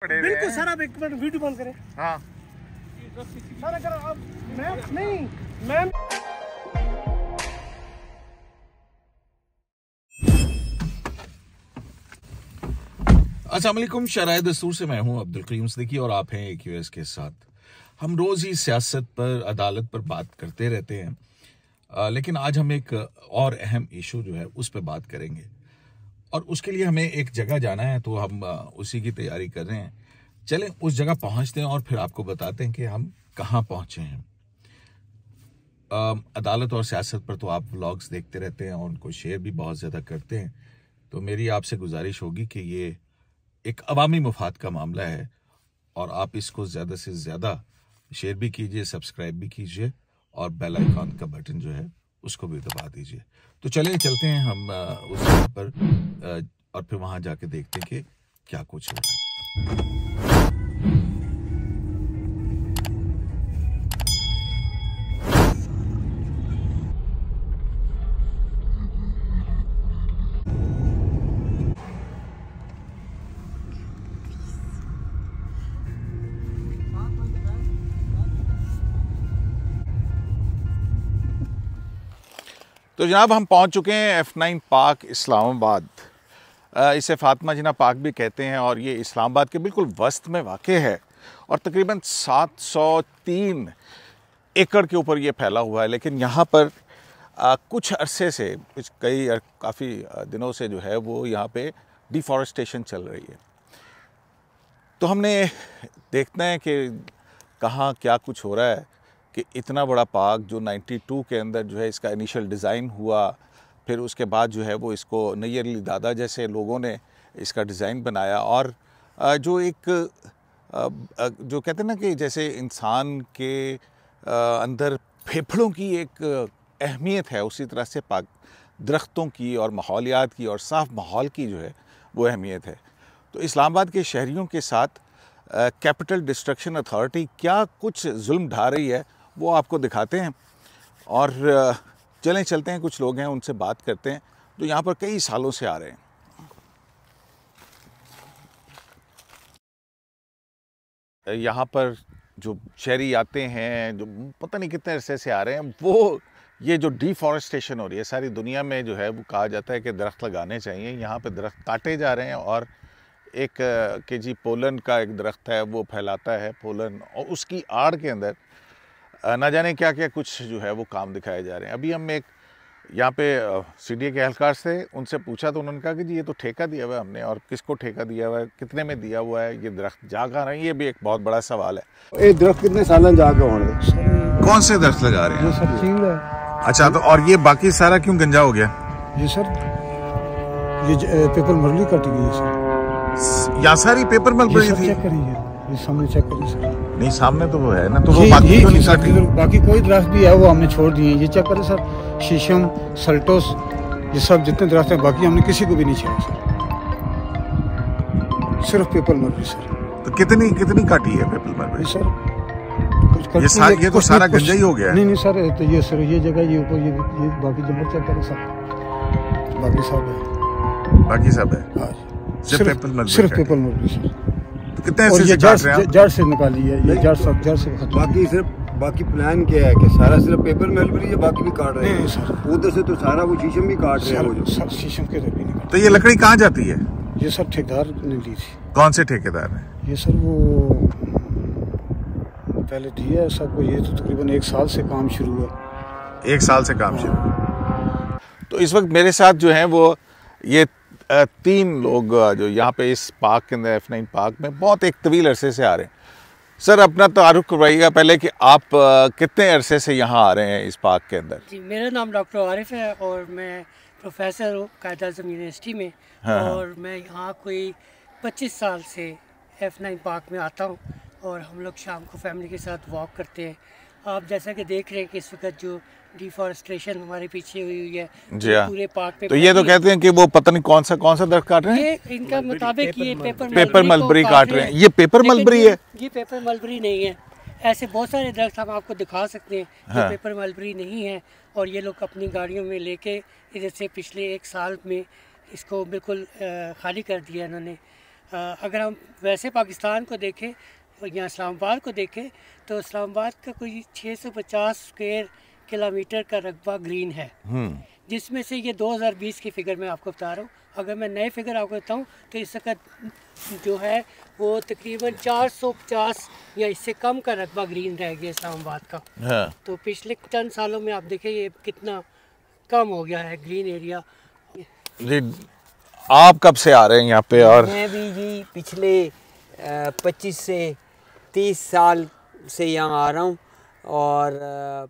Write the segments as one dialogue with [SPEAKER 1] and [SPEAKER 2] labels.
[SPEAKER 1] बिल्कुल सर, आप एक मिनट वीडियो बंद करें।
[SPEAKER 2] हाँ
[SPEAKER 1] सर अगर आप मैम नहीं मैम
[SPEAKER 2] अस्सलाम वालेकुम। शराय दस्तूर से मैं हूं अब्दुल करीम सिद्दीकी और आप हैं AQS के साथ। हम रोज ही सियासत पर, अदालत पर बात करते रहते हैं, लेकिन आज हम एक और अहम इशू जो है उस पर बात करेंगे और उसके लिए हमें एक जगह जाना है, तो हम उसी की तैयारी कर रहे हैं। चलें उस जगह पहुंचते हैं और फिर आपको बताते हैं कि हम कहाँ पहुंचे हैं। अदालत और सियासत पर तो आप व्लॉग्स देखते रहते हैं और उनको शेयर भी बहुत ज़्यादा करते हैं, तो मेरी आपसे गुजारिश होगी कि ये एक अवामी मुफाद का मामला है और आप इसको ज़्यादा से ज़्यादा शेयर भी कीजिए, सब्सक्राइब भी कीजिए और बेल आइकॉन का बटन जो है उसको भी दबा दीजिए। तो चलिए चलते हैं हम उस जगह पर और फिर वहाँ जाके देखते हैं कि क्या कुछ हो रहा है। तो जनाब हम पहुंच चुके हैं F9 पार्क इस्लामाबाद। इसे फातिमा जिन्ना पार्क भी कहते हैं और ये इस्लामाबाद के बिल्कुल वस्त में वाक़ है और तकरीबन 703 एकड़ के ऊपर ये फैला हुआ है। लेकिन यहाँ पर कुछ अरसे से, काफ़ी दिनों से जो है वो यहाँ पे डिफॉरेस्टेशन चल रही है। तो हमने देखना है कि कहाँ क्या कुछ हो रहा है कि इतना बड़ा पार्क जो 92 के अंदर जो है इसका इनिशियल डिज़ाइन हुआ, फिर उसके बाद जो है वो इसको नैयर अली दादा जैसे लोगों ने इसका डिज़ाइन बनाया और जो एक जो कहते हैं ना कि जैसे इंसान के अंदर फेफड़ों की एक अहमियत है, उसी तरह से पार्क दरख्तों की और माहौलियात की और साफ़ माहौल की जो है वो अहमियत है। तो इस्लामाबाद के शहरियों के साथ कैपिटल डिस्ट्रक्शन अथॉरिटी क्या कुछ जुल्म ढा रही है वो आपको दिखाते हैं और चलते हैं। कुछ लोग हैं उनसे बात करते हैं जो यहाँ पर कई सालों से आ रहे हैं। यहाँ पर जो शहरी आते हैं, जो पता नहीं कितने अरसे से आ रहे हैं, वो ये जो डिफॉरेस्टेशन हो रही है सारी दुनिया में जो है वो कहा जाता है कि दरख्त लगाने चाहिए, यहाँ पे दरख्त काटे जा रहे हैं और एक केजी पोलन का एक दरख्त है वो फैलाता है पोलन, और उसकी आड़ के अंदर ना जाने क्या क्या कुछ जो है वो काम दिखाए जा रहे हैं। अभी हम एक यहाँ पे CDA के एहलकार से उनसे पूछा तो उन्होंने कहा कि जी ये तो ठेका दिया हुआ है हमने, और किसको ठेका दिया हुआ है, कितने में दिया हुआ है, ये दरख्त जा कहाँ रहे हैं, ये भी एक बहुत बड़ा सवाल है।
[SPEAKER 3] ये दरख्त कितने साल जाके होंगे?
[SPEAKER 2] कौन से दरख्त लगा रहे हैं?
[SPEAKER 1] सर चीड़ है।
[SPEAKER 2] अच्छा, तो और ये बाकी सारा क्यों गंजा हो गया?
[SPEAKER 1] जी सर, ये पेपर मरली कट गई है सर।
[SPEAKER 2] यहाँ सारी पेपर मलबरी थी?
[SPEAKER 1] चेक करिए, ये सामने चेक करिए सर।
[SPEAKER 2] नहीं, सामने तो वो है ना, तो वो बाकी क्यों नहीं काटी?
[SPEAKER 1] बाकी कोई दरख्त भी है वो हमने छोड़ दिए। ये चेक करें सर, शीशम, सल्टोस, ये सब जितने दरख्त हैं बाकी हमने किसी को भी नहीं छेड़ा सर, सिर्फ पेपर मलबरी सर।
[SPEAKER 2] तो कितनी काटी है पेपर मलबरी
[SPEAKER 1] सर?
[SPEAKER 2] ये तो सारा गंजा ही हो गया है।
[SPEAKER 1] नहीं सर, तो ये सर ये जगह, ये ऊपर ये बाकी जगह चेक करें सर, बाकी सब है।
[SPEAKER 2] बाकी सब है?
[SPEAKER 1] हाँ,
[SPEAKER 2] सिर्फ पेपर
[SPEAKER 1] मलबरी सर।
[SPEAKER 2] तो कितने ऐसे से काट रहे हैं?
[SPEAKER 1] जड़ से निकाली है ये, जड़ से
[SPEAKER 3] बाकी प्लान क्या है कि सारा सिर्फ पेपर मलबरी है, बाकी भी काट रहे हैं
[SPEAKER 1] सर?
[SPEAKER 3] उधर से तो सारा वो शीशम भी काट रहे हैं
[SPEAKER 1] सर, शीशम के भी नहीं।
[SPEAKER 2] तो ये लकड़ी कहाँ जाती है?
[SPEAKER 1] ये सर ठेकेदार ने ली थी।
[SPEAKER 2] कौन से ठेकेदार ने?
[SPEAKER 1] ये सर वो पहले दिया है सबको, ये तो तकरीबन 1 साल से काम शुरू हुआ।
[SPEAKER 2] 1 साल से काम शुरू। तो इस वक्त मेरे साथ जो हैं वो ये 3 लोग जो यहाँ पे इस पार्क के अंदर F9 पार्क में बहुत एक तवील अरसे से आ रहे हैं। सर अपना तारुफ करवाइएगा पहले कि आप कितने अरसे से यहाँ आ रहे हैं इस पार्क के अंदर?
[SPEAKER 4] जी, मेरा नाम डॉक्टर आरिफ है और मैं प्रोफेसर हूँ कायद-ए-आज़म यूनिवर्सिटी में।
[SPEAKER 2] हाँ।
[SPEAKER 4] और मैं यहाँ कोई 25 साल से F9 पार्क में आता हूँ और हम लोग शाम को फैमिली के साथ वॉक करते हैं। आप जैसा कि देख रहे हैं कि इस वक्त जो डिफॉरेस्टेशन हमारे पीछे हुई है
[SPEAKER 2] जी हाँ।
[SPEAKER 4] पूरे पार्क पे,
[SPEAKER 2] तो ये तो कहते हैं कि वो पता नहीं कौन सा दरख्त काट रहे हैं।
[SPEAKER 4] ये इनका मुताबिक ये
[SPEAKER 2] पेपर मलबरी काट रहे हैं। ये पेपर मलबरी है?
[SPEAKER 4] ये पेपर मलबरी नहीं है। ऐसे बहुत सारे दरख्त हम आपको दिखा सकते हैं जो पेपर मलबरी नहीं है, और ये लोग अपनी गाड़ियों में लेके इधर से पिछले 1 साल में इसको बिल्कुल खाली कर दिया इन्होंने। अगर हम वैसे पाकिस्तान को देखें या इस्लामाबाद को देखें तो इस्लामाबाद का कोई 650 स्क्वायर किलोमीटर का रकबा ग्रीन है, जिसमें से ये 2020 की फ़िगर मैं आपको बता रहा हूँ। अगर मैं नए फिगर आपको बताऊँ तो इस वक्त जो है वो तकरीबन 450 या इससे कम का रकबा ग्रीन रह गया इस्लामाबाद का।
[SPEAKER 2] हाँ।
[SPEAKER 4] तो पिछले चंद सालों में आप देखें ये कितना कम हो गया है ग्रीन एरिया।
[SPEAKER 2] जी, आप कब से आ रहे हैं यहाँ पे? और
[SPEAKER 5] मैं भी जी पिछले 25 से 30 साल से यहाँ आ रहा हूँ और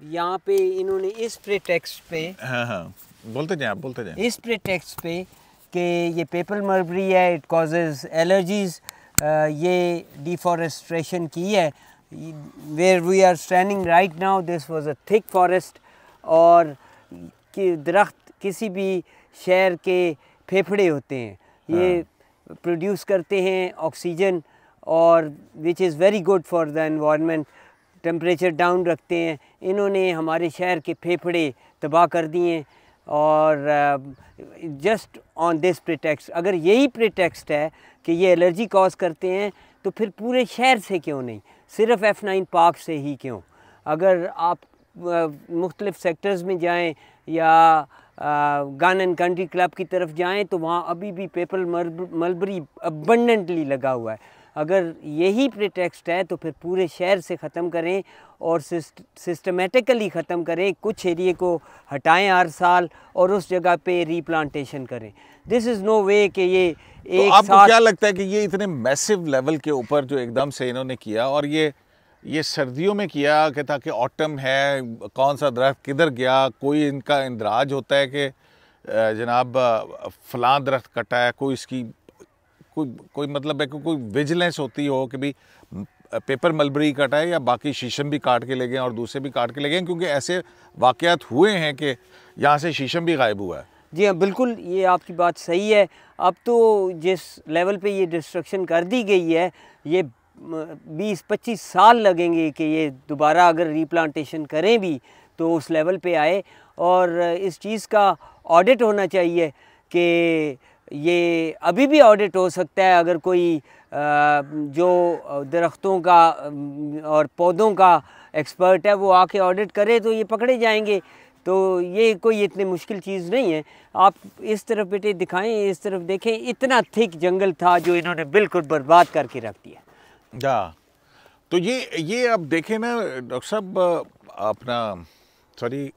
[SPEAKER 5] यहाँ पे इन्होंने इस प्रेटेक्स्ट पे,
[SPEAKER 2] हाँ हाँ बोलते जाएं, आप बोलते जाएं,
[SPEAKER 5] इस प्रेटेक्स्ट पे कि ये पेपल मलबरी है, इट कॉजेज एलर्जीज, ये डिफॉरेस्ट्रेशन की है। Where we are standing right now this was a thick forest, और कि दरख्त किसी भी शहर के फेफड़े होते हैं, ये प्रोड्यूस करते हैं ऑक्सीजन और which is very good for the environment, temperature down रखते हैं। इन्होंने हमारे शहर के फेफड़े तबाह कर दिए और जस्ट ऑन दिस प्रेटेक्स्ट। अगर यही प्रेटेक्स्ट है कि ये एलर्जी कॉज करते हैं तो फिर पूरे शहर से क्यों नहीं, सिर्फ F9 पार्क से ही क्यों? अगर आप मुख्तलिफ सेक्टर्स में जाएं या गन एंड कंट्री क्लब की तरफ जाएं तो वहाँ अभी भी पेपल मलबरी अबंडेंटली लगा हुआ है। अगर यही प्रेटेक्स्ट है तो फिर पूरे शहर से ख़त्म करें और सिस्टमेटिकली ख़त्म करें, कुछ एरिए को हटाएं हर साल और उस जगह पे रीप्लांटेशन करें। दिस इज़ नो वे कि ये एक
[SPEAKER 2] तो आपको
[SPEAKER 5] साथ...
[SPEAKER 2] क्या लगता है कि ये इतने मैसिव लेवल के ऊपर जो एकदम से इन्होंने किया, और ये सर्दियों में किया कि ताकि ऑटम है, कौन सा दरख्त किधर गया, कोई इनका इंदराज होता है कि जनाब फलां दरख्त कटा है, कोई इसकी कोई मतलब है कि कोई विजिलेंस होती हो कि भी पेपर मलबरी कटा है या बाकी शीशम भी काट के ले गए और दूसरे भी काट के ले गए? क्योंकि ऐसे वाक़यात हुए हैं कि यहाँ से शीशम भी गायब हुआ है।
[SPEAKER 5] जी हाँ, बिल्कुल, ये आपकी बात सही है। अब तो जिस लेवल पे ये डिस्ट्रक्शन कर दी गई है, ये 20-25 साल लगेंगे कि ये दोबारा अगर रीप्लांटेशन करें भी तो उस लेवल पे आए। और इस चीज़ का ऑडिट होना चाहिए कि ये अभी भी ऑडिट हो सकता है। अगर कोई जो दरख्तों का और पौधों का एक्सपर्ट है वो आके ऑडिट करे तो ये पकड़े जाएंगे। तो ये कोई इतनी मुश्किल चीज़ नहीं है। आप इस तरफ बेटे दिखाएं, इस तरफ देखें, इतना थिक जंगल था जो इन्होंने बिल्कुल बर्बाद करके रख दिया।
[SPEAKER 2] हाँ, तो ये अब देखें ना डॉक्टर साहब, अपना सॉरी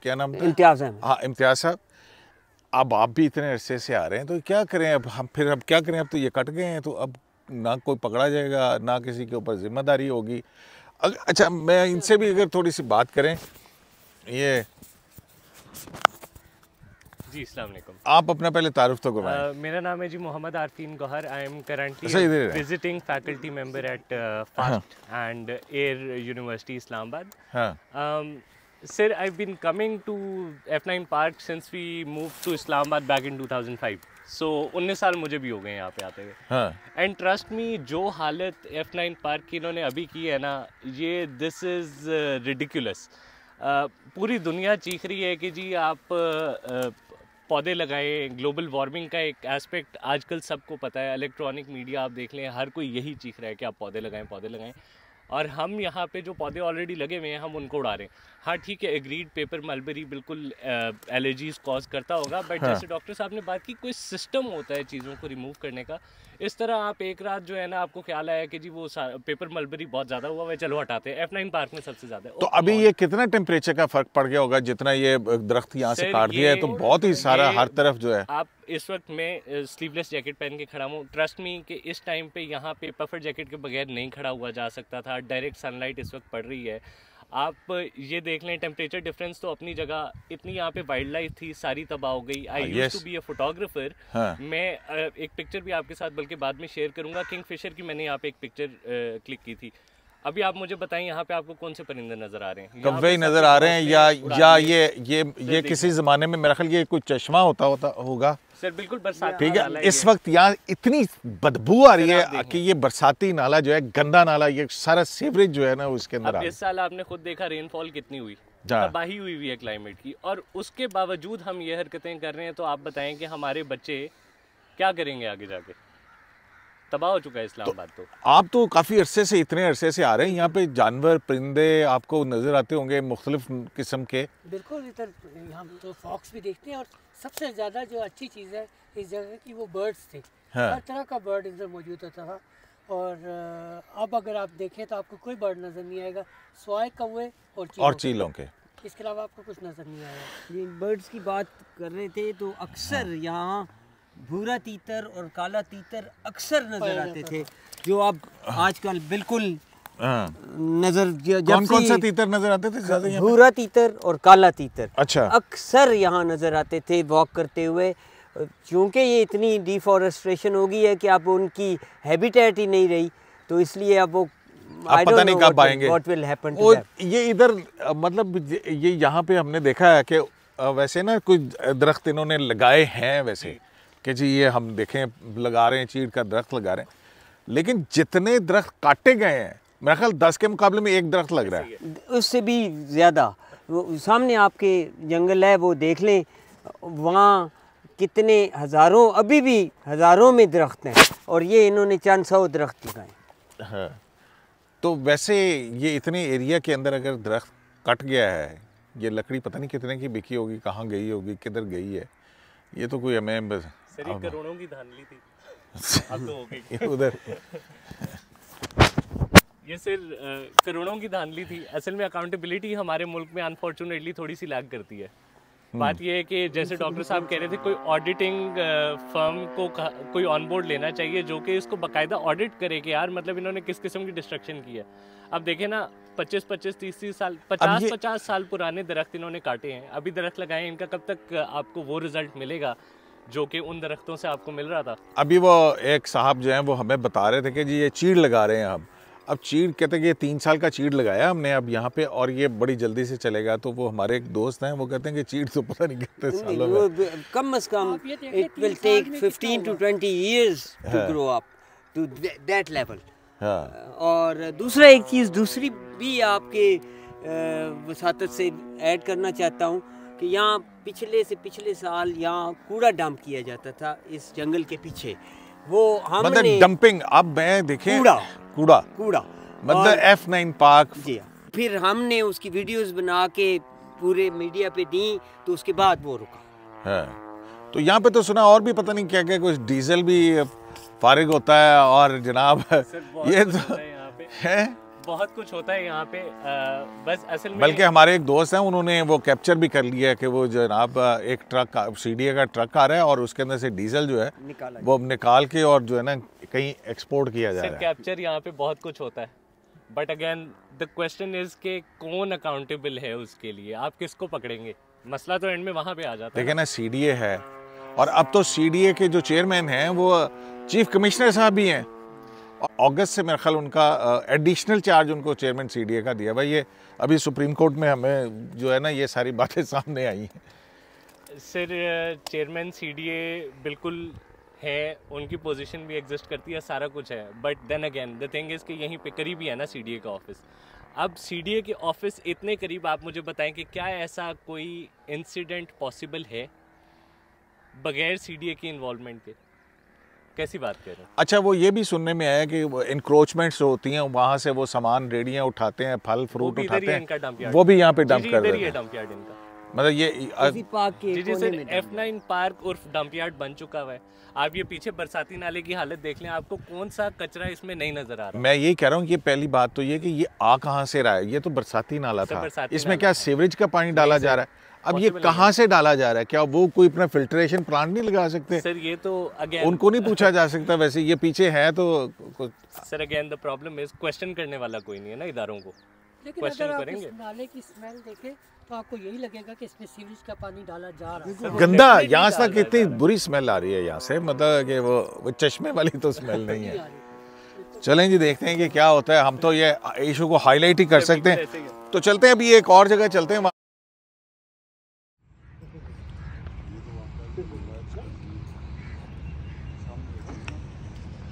[SPEAKER 2] क्या नाम था?
[SPEAKER 5] इम्तियाज़ अहमद।
[SPEAKER 2] हाँ, इम्तियाज़ साहब, अब आप भी इतने अरसे से आ रहे हैं तो क्या करें अब हम? फिर अब क्या करें? अब तो ये कट गए हैं तो अब ना कोई पकड़ा जाएगा, ना किसी के ऊपर जिम्मेदारी होगी। अच्छा, मैं इनसे भी अगर थोड़ी सी बात करें, ये
[SPEAKER 6] जी अस्सलाम वालेकुम।
[SPEAKER 2] आप अपना पहले तारुफ तो करवाएं।
[SPEAKER 6] मेरा नाम है ji Mohammad Arfeen Gauhar. I am currently visiting faculty member at FAST and air university Islamabad.
[SPEAKER 2] हाँ।
[SPEAKER 6] Sir, I've been coming to F9 Park since we moved to Islamabad back in 2005. So 19 साल मुझे भी हो गए यहाँ पे आते हुए।
[SPEAKER 2] हाँ।
[SPEAKER 6] And trust me, जो हालत F9 Park की इन्होंने अभी की है ना, ये this is ridiculous. पूरी दुनिया चीख रही है कि जी आप पौधे लगाएं। ग्लोबल वार्मिंग का एक एस्पेक्ट आजकल सबको पता है, इलेक्ट्रॉनिक मीडिया आप देख लें, हर कोई यही चीख रहा है कि आप पौधे लगाएं, पौधे लगाएं। और हम यहाँ पे जो पौधे ऑलरेडी लगे हुए हैं हम उनको उड़ा रहे हैं। हाँ ठीक है, एग्रीड पेपर मलबरी बिल्कुल एलर्जीज कॉज करता होगा, बट जैसे डॉक्टर साहब ने बात की, कोई सिस्टम होता है चीज़ों को रिमूव करने का। इस तरह आप एक रात जो है ना, आपको ख्याल आया कि जी वो पेपर मलबरी बहुत ज़्यादा हुआ है, चलो हटाते हैं। F9 पार्क में सबसे ज़्यादा।
[SPEAKER 2] तो अभी ये कितना टेम्परेचर का फ़र्क पड़ गया होगा जितना ये दरख्त यहाँ से काट दिया है? तो बहुत ही सारा हर तरफ जो है।
[SPEAKER 6] आप इस वक्त मैं स्लीवलेस जैकेट पहन के खड़ा हूँ। ट्रस्ट मी कि इस टाइम पे यहाँ पे पफर जैकेट के बगैर नहीं खड़ा हुआ जा सकता था। डायरेक्ट सनलाइट इस वक्त पड़ रही है। आप ये देख लें, टेम्परेचर डिफरेंस तो अपनी जगह, इतनी यहाँ पे वाइल्ड लाइफ थी सारी तबाह हो गई। I used to be a photographer. मैं एक पिक्चर भी आपके साथ बल्कि बाद में शेयर करूँगा, किंगफिशर की मैंने यहाँ पे एक पिक्चर क्लिक की थी। अभी आप मुझे बताएं यहाँ पे आपको कौन से परिंदे नजर आ रहे हैं?
[SPEAKER 2] कौवे नजर आ रहे हैं या ये किसी ज़माने में मेरा ख्याल ये कोई चश्मा होता होगा
[SPEAKER 6] सर। बिल्कुल बरसात,
[SPEAKER 2] ठीक है। इस वक्त यहाँ इतनी बदबू आ रही है कि ये बरसाती नाला जो है, गंदा नाला, ये सारा सीवरेज जो है ना उसके अंदर।
[SPEAKER 6] अब इस साल आपने खुद देखा रेनफॉल कितनी हुई, तबाही हुई है क्लाइमेट की, और उसके बावजूद हम ये हरकतें कर रहे हैं। तो आप बताएं कि हमारे बच्चे क्या करेंगे आगे जाके? तबाह हो चुका है इस्लामाबाद। तो
[SPEAKER 2] आप तो काफ़ी अरसे से, इतने अरसे से आ रहे हैं यहाँ पे, जानवर परिंदे आपको नज़र आते होंगे मुख्तलिफ किस्म के।
[SPEAKER 4] बिल्कुल, इधर हम तो फॉक्स भी देखते हैं और सबसे ज़्यादा जो अच्छी चीज़ है इस जगह की वो बर्ड्स थे।
[SPEAKER 2] हाँ।
[SPEAKER 4] हर तरह का बर्ड इधर मौजूद होता था। और अब अगर आप देखें तो आपको कोई बर्ड नज़र नहीं आएगा, स्वाय कौवे और
[SPEAKER 2] चीलों के,
[SPEAKER 4] इसके अलावा आपको कुछ नज़र नहीं आएगा।
[SPEAKER 5] ये बर्ड्स की बात कर रहे थे तो अक्सर यहाँ भूरा तीतर और काला तीतर अक्सर नजर आते थे, जो अब आजकल बिल्कुल नजर,
[SPEAKER 2] कौन सा तीतर नजर आते थे ज़्यादा?
[SPEAKER 5] भूरा तीतर और काला तीतर
[SPEAKER 2] अच्छा
[SPEAKER 5] अक्सर यहाँ नजर आते थे वॉक करते हुए। क्योंकि ये इतनी डिफॉरेस्टेशन हो गई है कि अब उनकी हैबिटेट ही नहीं रही, तो इसलिए अब वो
[SPEAKER 2] पता नहीं कब आएंगे।
[SPEAKER 5] What will happen to them?
[SPEAKER 2] ये इधर मतलब ये यहाँ पे हमने देखा है कि वैसे ना कुछ दरख्त इन्होंने लगाए हैं वैसे कि जी ये हम देखें लगा रहे हैं, चीड़ का दरख्त लगा रहे हैं, लेकिन जितने दरख्त काटे गए हैं मेरे ख्याल 10 के मुकाबले में 1 दरख्त लग रहा है,
[SPEAKER 5] उससे भी ज़्यादा। वो सामने आपके जंगल है, वो देख लें, वहाँ कितने हज़ारों, अभी भी हज़ारों में दरख्त हैं और ये इन्होंने चंद 100 दरख्त लगाए।
[SPEAKER 2] हाँ। तो वैसे ये इतने एरिया के अंदर अगर दरख्त कट गया है, ये लकड़ी पता नहीं कितने की बिकी होगी, कहाँ गई होगी, किधर गई है, ये तो कोई हमें
[SPEAKER 6] करोड़ों की धांधली थी अब तो हो गई
[SPEAKER 2] उधर
[SPEAKER 6] ये सिर्फ करोड़ों की धांधली थी। असल में अकाउंटेबिलिटी हमारे मुल्क में अनफॉर्चुनेटली थोड़ी सी लैग करती है। बात यह है कि जैसे डॉक्टर साहब कह रहे थे, कोई ऑडिटिंग फर्म को कोई ऑन बोर्ड लेना चाहिए जो कि इसको बाकायदा ऑडिट करे कि यार मतलब इन्होंने किस किस्म की डिस्ट्रक्शन की है। अब देखें ना, 25-25, 30-30 साल, 50-50 साल पुराने दरख्त इन्होंने काटे हैं, अभी दरख्त लगाए, इनका कब तक आपको वो रिजल्ट मिलेगा जो कि उन दरख्तों से आपको मिल रहा था।
[SPEAKER 2] अभी वो एक साहब जो हैं वो हमें बता रहे थे कि जी ये चीड़ लगा रहे हैं अब चीड़ कहते हैं कि 3 साल का चीड़ लगाया हमने अब यहाँ पे और ये बड़ी जल्दी से चलेगा। तो वो हमारे एक दोस्त हैं, वो कहते हैं कि चीड़ तो पता नहीं कितने सालों में,
[SPEAKER 5] कम से कम it will take 15 to 20 years to grow up to that level। और दूसरा एक चीज़ दूसरी भी आपके वसातत से ऐड करना चाहता हूँ कि यहाँ पिछले साल यहाँ कूड़ा डंप किया जाता था इस जंगल के पीछे। वो हमने
[SPEAKER 2] मतलब डंपिंग, अब मैं देखें कूड़ा मतलब F9 पार्क,
[SPEAKER 5] जी फिर हमने उसकी वीडियोस बना के पूरे मीडिया पे दी, तो उसके बाद वो रुका
[SPEAKER 2] है। तो यहाँ पे तो सुना और भी पता नहीं क्या क्या, कुछ डीजल भी फारिग होता है और जनाब ये तो है,
[SPEAKER 6] बहुत कुछ होता है यहाँ पे। बस असल में
[SPEAKER 2] बल्कि हमारे एक दोस्त हैं, उन्होंने वो कैप्चर भी कर लिया कि वो जनाब एक ट्रक CDA का ट्रक आ रहा है और उसके अंदर से डीजल जो है वो निकाल के और जो है ना कहीं एक्सपोर्ट किया जा रहा है।
[SPEAKER 6] कैप्चर यहाँ पे बहुत कुछ होता है, but again the question is के कौन अकाउंटेबल है उसके लिए, आप किसको पकड़ेंगे? मसला तो एंड में वहाँ पे आ जाता है।
[SPEAKER 2] देखिए ना CDA है और अब तो CDA के जो चेयरमैन हैं वो चीफ कमिश्नर साहब भी हैं। अगस्त से मेरे ख्याल उनका एडिशनल चार्ज उनको चेयरमैन CDA का दिया। भाई ये अभी सुप्रीम कोर्ट में हमें जो है ना ये सारी बातें सामने आई हैं।
[SPEAKER 6] सर चेयरमैन CDA बिल्कुल है, उनकी पोजीशन भी एग्जिस्ट करती है, सारा कुछ है, but then again the thing is कि यहीं पे करीब ही है ना CDA का ऑफिस। अब CDA के ऑफिस इतने करीब, आप मुझे बताएं कि क्या ऐसा कोई इंसिडेंट पॉसिबल है बगैर CDA की इन्वॉल्वमेंट के? कैसी बात कर रहे हैं?
[SPEAKER 2] अच्छा, वो ये भी सुनने में आया कि इंक्रोचमेंट्स होती हैं, वहाँ से वो सामान रेडियाँ उठाते हैं, फल फ्रूट उठाते हैं, वो भी यहाँ पे डंप कर देते हैं। मतलब ये
[SPEAKER 6] जी सर F9 पार्क उर्फ डंप यार्ड बन चुका हुआ है। आप ये पीछे बरसाती नाले की हालत देख लें, आपको कौन सा कचरा इसमें नहीं नजर आ रहा।
[SPEAKER 2] मैं यही कह रहा हूँ कि पहली बात तो ये कि ये आ कहाँ से रहा है, ये तो बरसाती नाला था, इसमें क्या सीवरेज का पानी डाला जा रहा है? अब ये कहाँ से डाला जा रहा है? क्या वो कोई अपना फिल्ट्रेशन प्लांट नहीं लगा सकते?
[SPEAKER 6] सर ये तो अगेन
[SPEAKER 2] उनको नहीं पूछा जा सकता? वैसे ये पीछे है तो
[SPEAKER 6] sir again the problem is question करने वाला कोई नहीं है ना इदारों को।
[SPEAKER 4] लेकिन अगर आप इस नाले की स्मेल देखें तो आपको यही लगेगा कि इसमें सीवरेज का पानी डाला जा रहा है।
[SPEAKER 2] गंदा, यहाँ तक कितनी बुरी स्मेल आ रही है यहाँ से, मतलब कि वो चश्मे वाली तो स्मेल नहीं है। चलें जी, देखते हैं कि क्या होता है। हम तो ये इशू को हाईलाइट ही कर सकते हैं, तो चलते हैं अभी एक और जगह चलते हैं।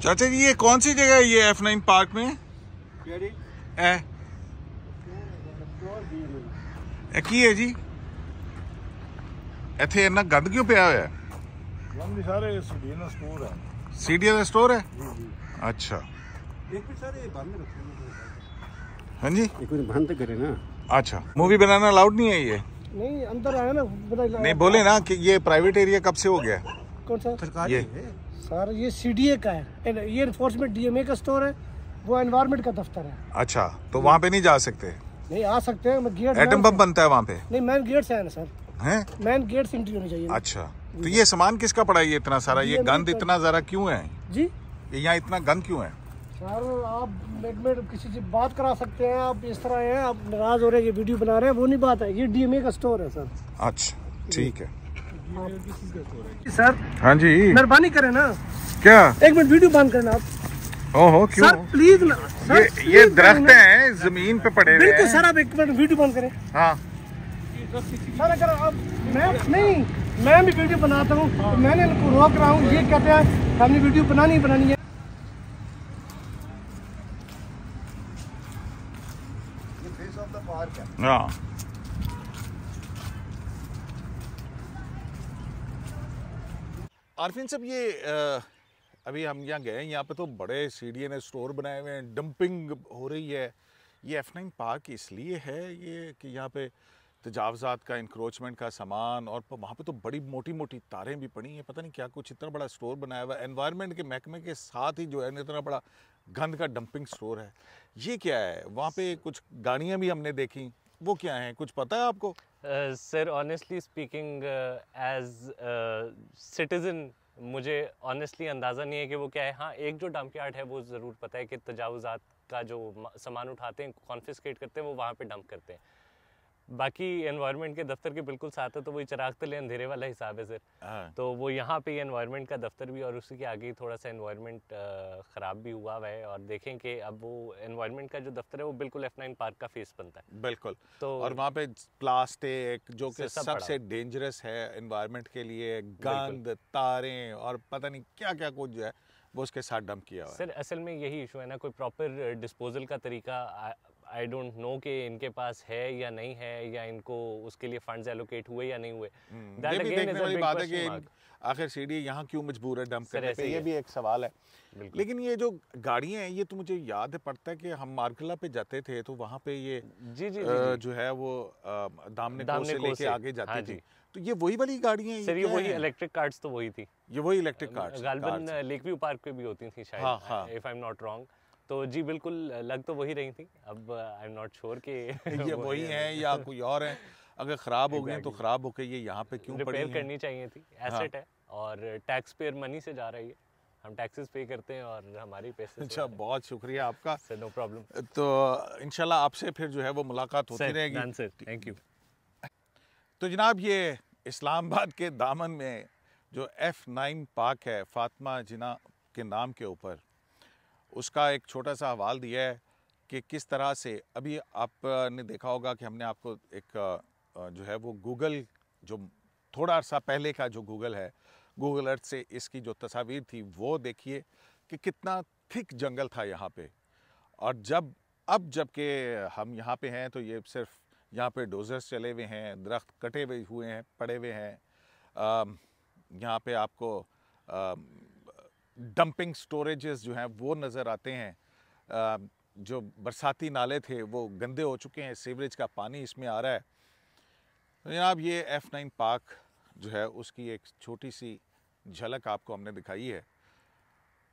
[SPEAKER 2] चाचा जी ये कौन सी जगह है ये F9 पार्क में? की है जी इत्थे इन्ना गंद क्यों पिया हुआ है?
[SPEAKER 7] गंद सारे CDA दा स्टोर है।
[SPEAKER 2] CDA दा स्टोर है? अच्छा,
[SPEAKER 3] एक भी सारे बंद रखे।
[SPEAKER 2] हाँ जी,
[SPEAKER 3] एक भी बंद करे ना।
[SPEAKER 2] अच्छा, मूवी बनाना अलाउड नहीं है ये?
[SPEAKER 4] नहीं, अंदर आया ना,
[SPEAKER 2] नहीं बोले ना कि ये प्राइवेट एरिया कब से हो गया?
[SPEAKER 4] कौन सा?
[SPEAKER 3] सरकारी
[SPEAKER 2] ये
[SPEAKER 3] है
[SPEAKER 4] सर, ये CDA का है, ये एनफोर्समेंट DMA का स्टोर है, वो एनवायरनमेंट का दफ्तर है।
[SPEAKER 2] अच्छा, तो वहाँ पे नहीं जा सकते?
[SPEAKER 4] नहीं, आ सकते हैं, गेट
[SPEAKER 2] एटम बम बनता है वहाँ पे?
[SPEAKER 4] नहीं, मैन गेट से है ना सर,
[SPEAKER 2] हैं?
[SPEAKER 4] मैन गेट से एंट्री होनी चाहिए ना।
[SPEAKER 2] अच्छा, तो ये सामान किसका पड़ा है ये इतना सारा? ये गंद इतना ज़रा क्यों है?
[SPEAKER 4] जी
[SPEAKER 2] ये यहाँ इतना गंद क्यों है?
[SPEAKER 4] सर, आप में किसी से बात करा सकते हैं, आप इस तरह हैं, आप नाराज हो रहे हैं, ये वीडियो बना रहे हैं, वो नहीं बात है, ये DMA का स्टोर है सर।
[SPEAKER 2] अच्छा, ठीक है
[SPEAKER 4] सर,
[SPEAKER 2] हाँ जी,
[SPEAKER 4] मेहरबानी करें ना,
[SPEAKER 2] क्या?
[SPEAKER 4] एक मिनट वीडियो बंद करना आप।
[SPEAKER 2] ओहो, क्यों?
[SPEAKER 4] सर प्लीज ना सर,
[SPEAKER 2] ये
[SPEAKER 4] please
[SPEAKER 2] दरख्त
[SPEAKER 4] ना।
[SPEAKER 2] हैं जमीन पे पड़े हुए
[SPEAKER 4] बिल्कुल
[SPEAKER 2] हैं।
[SPEAKER 4] सर, आप एक मिनट वीडियो बंद करें।
[SPEAKER 2] हाँ,
[SPEAKER 4] सर अगर आप, मैं भी वीडियो बनाता हूँ, तो मैंने इनको रोक रहा हूँ, ये कहते हैं हमने वीडियो बनानी है।
[SPEAKER 3] ये फेस ऑफ द पार्क है।
[SPEAKER 2] हाँ, आरफिन साहब, ये अभी हम यहाँ गए, यहाँ पे तो बड़े CDA ने स्टोर बनाए हुए हैं, डंपिंग हो रही है। ये F9 पार्क इसलिए है ये कि यहाँ पे तजावज़ात का, इंक्रोचमेंट का सामान, और वहाँ पे तो बड़ी मोटी मोटी तारें भी पड़ी हैं, पता नहीं क्या कुछ इतना बड़ा स्टोर बनाया हुआ है। एनवायरनमेंट के महकमे के साथ ही जो है इतना बड़ा गंद का डंपिंग स्टोर है। ये क्या है? वहाँ पे कुछ गाड़ियाँ भी हमने देखी, वो क्या हैं, कुछ पता है आपको?
[SPEAKER 6] Sir honestly speaking, as citizen मुझे ऑनेस्टली अंदाज़ा नहीं है कि वो क्या है। हाँ, एक जो डंप यार्ड है वो ज़रूर पता है कि तजावुज़ात का जो सामान उठाते हैं, कॉन्फिस्केट करते हैं, वो वहाँ पे डंप करते हैं। बाकी एनवायरनमेंट के दफ्तर के बिल्कुल साथ है, तो वही चिराग तले अंधेरे वाला हिसाब है सर। तो वो यहाँ पे एनवायरनमेंट का दफ्तर भी, और उसी के आगे थोड़ा सा एनवायरनमेंट ख़राब भी हुआ है, और देखें कि अब वो एनवायरनमेंट का जो दफ्तर है वो बिल्कुल F9 पार्क का फेस बनता है।
[SPEAKER 2] बिल्कुल।
[SPEAKER 6] तो
[SPEAKER 2] और वहाँ पे प्लास्टिक जो कि
[SPEAKER 6] सब
[SPEAKER 2] सबसे डेंजरस है एनवायरनमेंट के लिए, गंद, तारें और पता नहीं क्या क्या कुछ जो है वो उसके साथ डंप किया हुआ है।
[SPEAKER 6] सर असल में यही इशू है ना, कोई प्रॉपर डिस्पोजल का तरीका आई डोंट नो कि इनके पास है या नहीं है, या इनको उसके लिए फंड्स एलोकेट हुए या नहीं हुए।
[SPEAKER 2] ये भी देखने वाली बात है कि आखिर CDA यहाँ क्यों मजबूर है डंप करने पे, ये भी एक सवाल है। लेकिन ये जो गाड़ियाँ हैं, ये तो मुझे याद पड़ता है कि हम मार्कला पे जाते थे तो वहाँ पे ये
[SPEAKER 6] जी
[SPEAKER 2] जो है वो दामने से लेके आगे जाती थी, तो ये वही वाली गाड़ियाँ हैं?
[SPEAKER 6] सर ये वही इलेक्ट्रिक कार्ड्स तो वही थी,
[SPEAKER 2] ये वही इलेक्ट्रिक कार्ड्स
[SPEAKER 6] गालबन लेक व्यू पार्क पे भी होती थी शायद, if I am not wrong. तो जी बिल्कुल लग तो वही रही थी। अब आई एम नॉट श्योर कि
[SPEAKER 2] ये वही हैं या कोई और है। अगर ख़राब हो गए तो ख़राब होके ये यहाँ पे क्यों पड़ी हैं?
[SPEAKER 6] रिपेयर करनी चाहिए थी, एसेट है और टैक्स पेयर मनी से जा रही है, हम टैक्सेस पे करते हैं और हमारी पैसे।
[SPEAKER 2] अच्छा, बहुत शुक्रिया आपका
[SPEAKER 6] सर, नो प्रॉब्लम।
[SPEAKER 2] तो इंशाल्लाह आपसे फिर जो है वो मुलाकात होती रहेगी
[SPEAKER 6] सर, थैंक यू।
[SPEAKER 2] तो जनाब, ये इस्लामाबाद के दामन में जो F9 पार्क है फातिमा जिना के नाम के ऊपर, उसका एक छोटा सा हवाल दिया है कि किस तरह से अभी आपने देखा होगा कि हमने आपको एक जो है वो गूगल, जो थोड़ा अर्सा पहले का जो गूगल है, गूगल अर्थ से इसकी जो तस्वीर थी वो देखिए कि कितना थिक जंगल था यहाँ पे। और जबकि हम यहाँ पे हैं तो ये सिर्फ यहाँ पे डोजर्स चले हुए हैं, दरख्त कटे हुए हैं, पड़े हुए हैं। यहाँ पे आपको डंपिंग स्टोरेजेस जो हैं वो नज़र आते हैं। जो बरसाती नाले थे वो गंदे हो चुके हैं, सीवरेज का पानी इसमें आ रहा है। तो जनाब, ये F9 पार्क जो है उसकी एक छोटी सी झलक आपको हमने दिखाई है।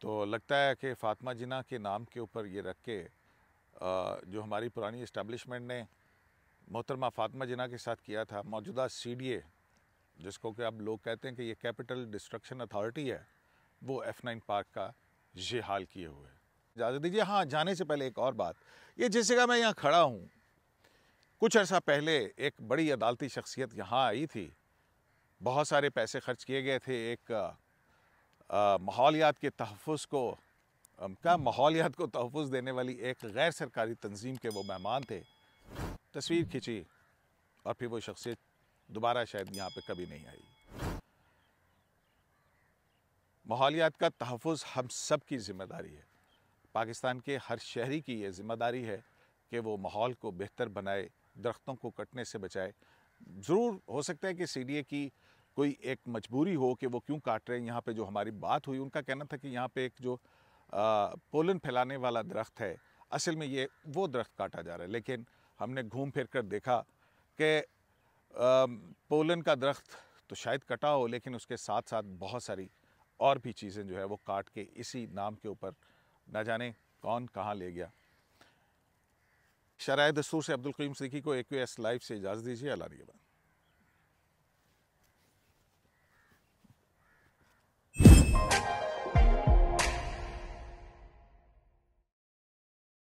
[SPEAKER 2] तो लगता है कि फातिमा जिना के नाम के ऊपर ये रख के जो हमारी पुरानी इस्टेब्लिशमेंट ने मोहतरमा फातिमा जिना के साथ किया था, मौजूदा CDA जिसको कि अब लोग कहते हैं कि ये कैपिटल डिस्ट्रक्शन अथॉरिटी है, वो F9 पार्क का ये हाल किए हुए। इजाज़त दीजिए। हाँ, जाने से पहले एक और बात, ये जिस जगह मैं यहाँ खड़ा हूँ, कुछ अर्सा पहले एक बड़ी अदालती शख्सियत यहाँ आई थी, बहुत सारे पैसे खर्च किए गए थे, एक माहौलियात के तहफ़्फ़ुज़ को माहौलियात को तहफ़्फ़ुज़ देने वाली एक गैर सरकारी तंजीम के वो मेहमान थे। तस्वीर खींची और फिर वो शख्सियत दोबारा शायद यहाँ पे कभी नहीं आई। माहौलियात का तहफ़्फ़ुज़ हम सब की ज़िम्मेदारी है। पाकिस्तान के हर शहरी की ये ज़िम्मेदारी है कि वो माहौल को बेहतर बनाए, दरख्तों को कटने से बचाए। ज़रूर हो सकता है कि CDA की कोई एक मजबूरी हो कि वो क्यों काट रहे हैं। यहाँ पे जो हमारी बात हुई, उनका कहना था कि यहाँ पे एक जो पोलन फैलाने वाला दरख्त है, असल में ये वो दरख्त काटा जा रहा है। लेकिन हमने घूम फिर कर देखा कि पोलन का दरख्त तो शायद कटा हो, लेकिन उसके साथ साथ बहुत सारी और भी चीज़ें जो है वो काट के इसी नाम के ऊपर न जाने कौन कहाँ ले गया। शराय दस्तूर से अब्दुल करीम सिद्दीकी को AQS लाइव से इजाज़त दीजिए। अल्लाह निगहबान।